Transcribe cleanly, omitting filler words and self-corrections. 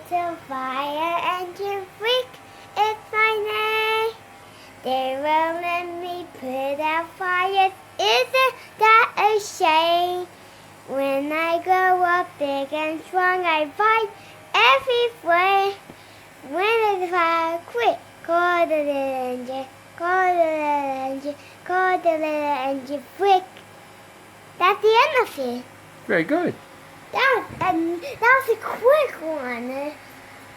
So fire engine freak, it's my name. They won't let me put out fires. Isn't that a shame? When I grow up big and strong, I fight every flame. When it's fire, quick, call the little engine, call the little engine, call the little engine, quick. That's the end of it. Very good. That was a quick one.